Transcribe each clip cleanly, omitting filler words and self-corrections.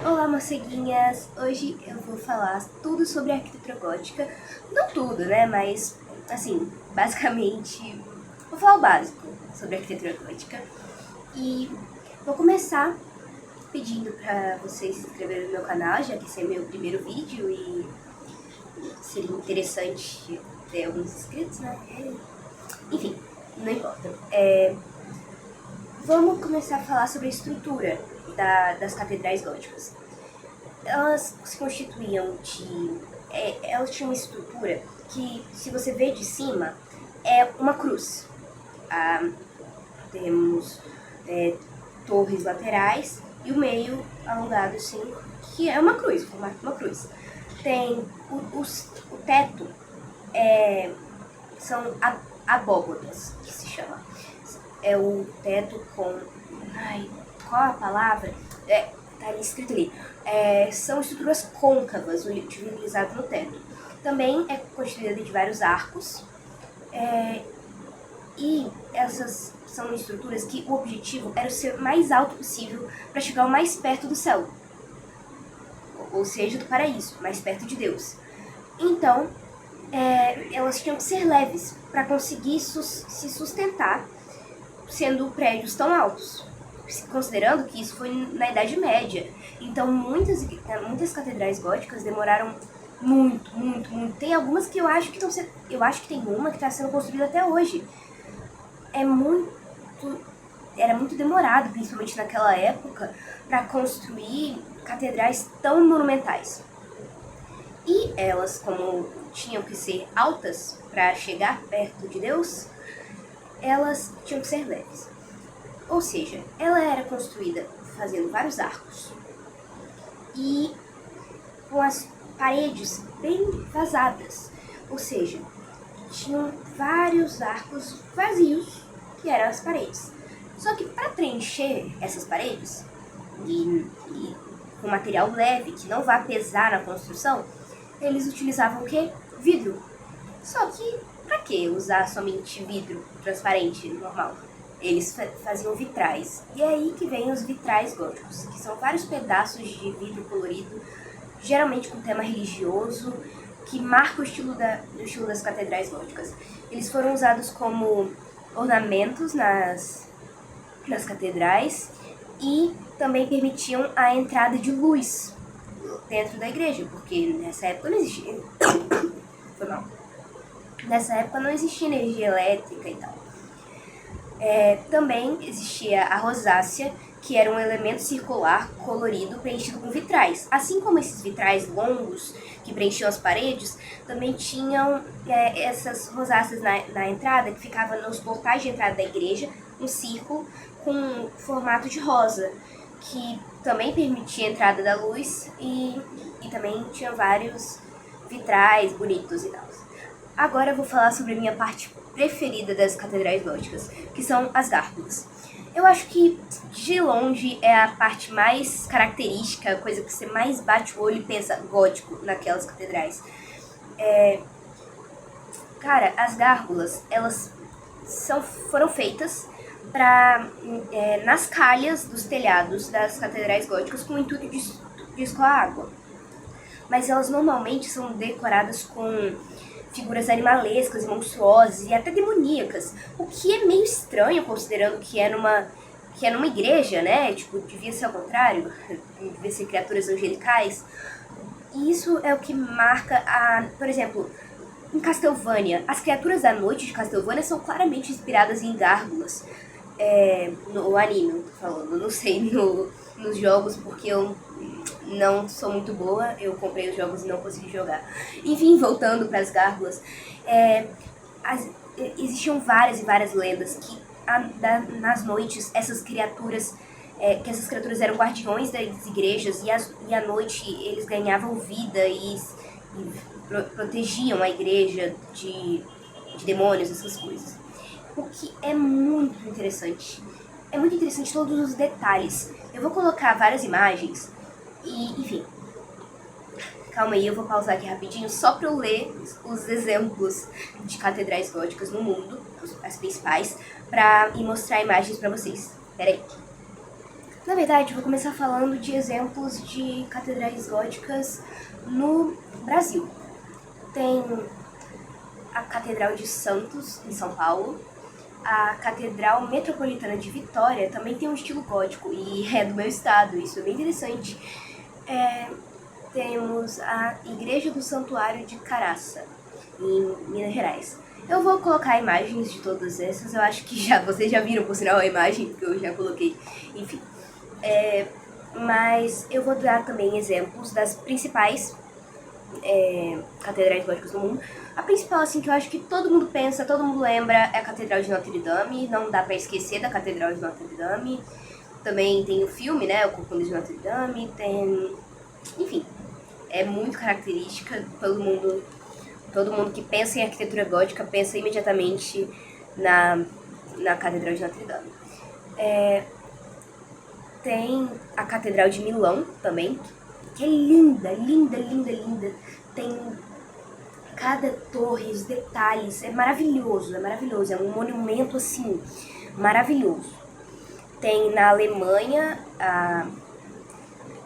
Olá, moceguinhas! Hoje eu vou falar tudo sobre a arquitetura gótica. Não tudo, né? Mas, assim, basicamente, vou falar o básico sobre a arquitetura gótica. E vou começar pedindo pra vocês se inscreverem no meu canal, já que esse é meu primeiro vídeo e seria interessante ter alguns inscritos, né? Enfim, não importa. Vamos começar a falar sobre a estrutura das catedrais góticas. Elas se constituíam de... elas tinham uma estrutura que, se você vê de cima, é uma cruz. Temos torres laterais e o meio alongado, assim, que é uma cruz, o formato de uma cruz. Tem o teto, são abóbodas, que se chama. É o teto com... qual a palavra? Tá escrito ali. São estruturas côncavas utilizadas no teto. Também é constituída de vários arcos. E essas são estruturas que o objetivo era ser mais alto possível para chegar o mais perto do céu. Ou seja, do paraíso, mais perto de Deus. Então, elas tinham que ser leves para conseguir se sustentar sendo prédios tão altos, considerando que isso foi na Idade Média. Então muitas catedrais góticas demoraram muito. Tem algumas que eu acho que tem uma que está sendo construída até hoje. Era muito demorado, principalmente naquela época, para construir catedrais tão monumentais. E elas, como tinham que ser altas para chegar perto de Deus, elas tinham que ser leves. Ou seja, ela era construída fazendo vários arcos e com as paredes bem vazadas. Ou seja, tinham vários arcos vazios, que eram as paredes. Só que para preencher essas paredes, e com material leve, que não vai pesar na construção, eles utilizavam o quê? Vidro. Só que pra que usar somente vidro transparente, normal? Eles faziam vitrais. E é aí que vem os vitrais góticos, que são vários pedaços de vidro colorido, geralmente com tema religioso, que marca o estilo das catedrais góticas. Eles foram usados como ornamentos nas catedrais e também permitiam a entrada de luz dentro da igreja, porque nessa época não existia... Foi mal. Nessa época não existia energia elétrica e tal. Também existia a rosácea, que era um elemento circular colorido preenchido com vitrais. Assim como esses vitrais longos que preenchiam as paredes, também tinham essas rosáceas na entrada, que ficavam nos portais de entrada da igreja, um círculo com formato de rosa, que também permitia a entrada da luz e também tinha vários vitrais bonitos e tal. Agora eu vou falar sobre a minha parte preferida das catedrais góticas, que são as gárgulas. Eu acho que, de longe, é a parte mais característica, a coisa que você mais bate o olho e pensa gótico naquelas catedrais. Cara, as gárgulas, elas foram feitas nas calhas dos telhados das catedrais góticas com o intuito de escoar água. Mas elas normalmente são decoradas com figuras animalescas, monstruosas e até demoníacas, o que é meio estranho considerando que é numa igreja, né? Tipo, devia ser ao contrário, devia ser criaturas angelicais. E isso é o que marca por exemplo, em Castlevania, as criaturas da noite de Castlevania são claramente inspiradas em gárgulas. No anime, eu tô falando, não sei nos jogos, porque eu não sou muito boa, eu comprei os jogos e não consegui jogar. Enfim, voltando para as gárgulas, existiam várias e várias lendas que nas noites essas criaturas eram guardiões das igrejas e à noite eles ganhavam vida e protegiam a igreja de demônios, essas coisas. O que é muito interessante. É muito interessante todos os detalhes. Eu vou colocar várias imagens e, enfim, calma aí, eu vou pausar aqui rapidinho só pra eu ler os exemplos de catedrais góticas no mundo, as principais, e mostrar imagens pra vocês. Pera aí. Na verdade, eu vou começar falando de exemplos de catedrais góticas no Brasil. Tem a Catedral de Santos, em São Paulo. A Catedral Metropolitana de Vitória também tem um estilo gótico e é do meu estado, isso é bem interessante. Temos a Igreja do Santuário de Caraça, em Minas Gerais. Eu vou colocar imagens de todas essas, eu acho que vocês já viram, por sinal, a imagem que eu já coloquei, enfim. Mas eu vou dar também exemplos das principais catedrais góticas do mundo. A principal, assim, que eu acho que todo mundo pensa, todo mundo lembra, é a Catedral de Notre Dame. Não dá pra esquecer da Catedral de Notre Dame. Também tem o filme, né, o Corcunda de Notre Dame. Tem... Enfim, é muito característica. Todo mundo que pensa em arquitetura gótica pensa imediatamente na Catedral de Notre Dame. Tem a Catedral de Milão também, que é linda, linda, linda, linda. Tem cada torre, os detalhes, é maravilhoso, é um monumento assim, maravilhoso. Tem na Alemanha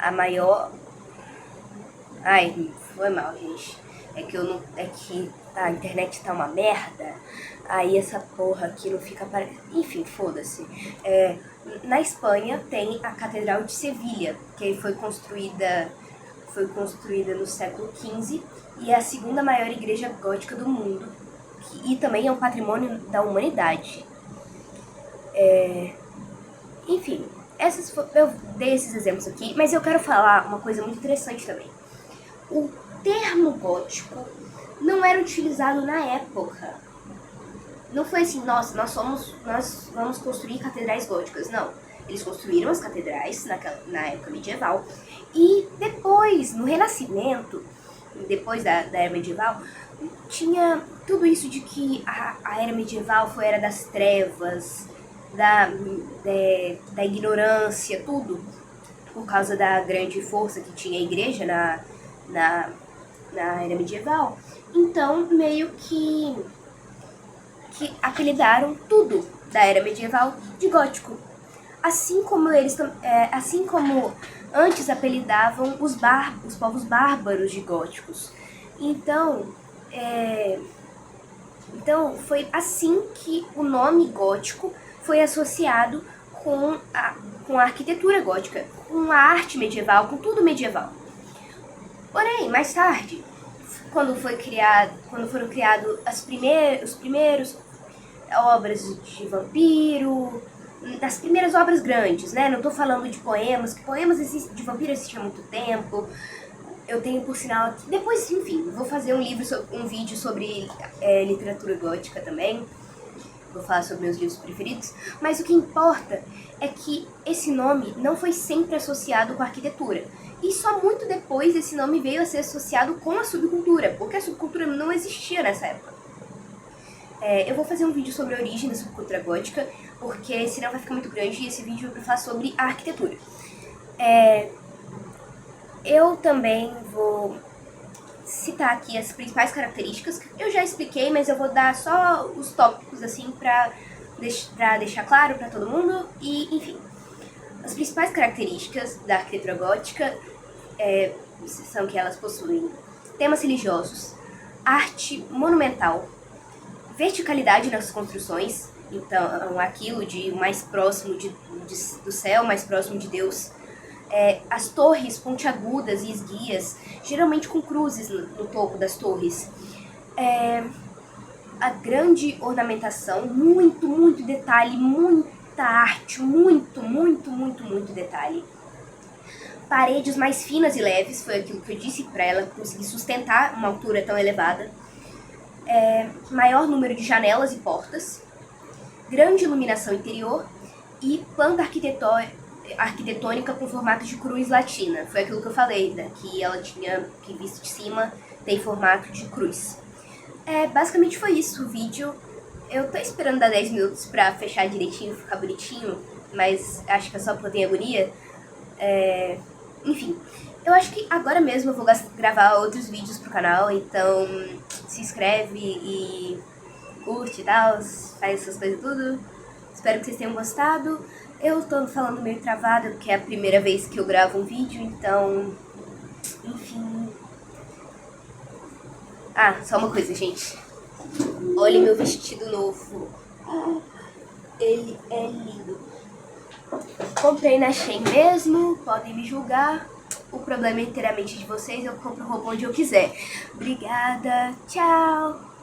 a maior... Ai, foi mal, gente. É que a internet tá uma merda. Aí essa porra aqui não fica... Enfim, foda-se. Na Espanha tem a Catedral de Sevilha, que foi construída no século XV e é a segunda maior igreja gótica do mundo. E também é um patrimônio da humanidade. Enfim, eu dei esses exemplos aqui, mas eu quero falar uma coisa muito interessante também. O termo gótico não era utilizado na época. Não foi assim, nossa, nós vamos construir catedrais góticas. Não, eles construíram as catedrais na época medieval. E depois, no Renascimento, depois da era medieval, tinha tudo isso de que a era medieval foi a era das trevas, da ignorância, tudo, por causa da grande força que tinha a igreja na era medieval. Então, meio que apelidaram tudo da era medieval de gótico. Assim como antes apelidavam os povos bárbaros de góticos. Então foi assim que o nome gótico foi associado com a arquitetura gótica, com a arte medieval, com tudo medieval. Porém, mais tarde, quando foram criados os primeiros obras de vampiro, das primeiras obras grandes, né? Não tô falando de poemas, que poemas de vampiro existem há muito tempo. Eu tenho, por sinal, aqui... Depois, enfim, vou fazer um vídeo sobre literatura gótica também. Vou falar sobre meus livros preferidos. Mas o que importa é que esse nome não foi sempre associado com a arquitetura. E só muito depois esse nome veio a ser associado com a subcultura, porque a subcultura não existia nessa época. Eu vou fazer um vídeo sobre a origem da subcultura gótica, porque senão vai ficar muito grande e esse vídeo vai falar sobre a arquitetura. Eu também vou citar aqui as principais características. Eu já expliquei, mas eu vou dar só os tópicos assim pra deixar claro pra todo mundo. E, enfim, as principais características da arquitetura gótica são que elas possuem temas religiosos, arte monumental, verticalidade nas construções, então aquilo de mais próximo do céu, mais próximo de Deus. As torres pontiagudas e esguias, geralmente com cruzes no topo das torres. A grande ornamentação, muito, muito detalhe, muita arte, muito, muito, muito, muito detalhe. Paredes mais finas e leves, foi aquilo que eu disse, para ela conseguir sustentar uma altura tão elevada. Maior número de janelas e portas. Grande iluminação interior e planta arquitetônica com formato de cruz latina. Foi aquilo que eu falei, que ela tinha, que visto de cima, tem formato de cruz. Basicamente foi isso o vídeo. Eu tô esperando dar 10 minutos pra fechar direitinho, ficar bonitinho, mas acho que é só porque eu tenho agonia. Enfim, eu acho que agora mesmo eu vou gravar outros vídeos pro canal, então se inscreve e curte e tal, faz essas coisas tudo. Espero que vocês tenham gostado. Eu tô falando meio travada porque é a primeira vez que eu gravo um vídeo, então... Enfim... Ah, só uma coisa, gente. Olha meu vestido novo. Ele é lindo. Comprei na Shein mesmo, podem me julgar. O problema é inteiramente de vocês, eu compro roupa onde eu quiser. Obrigada, tchau!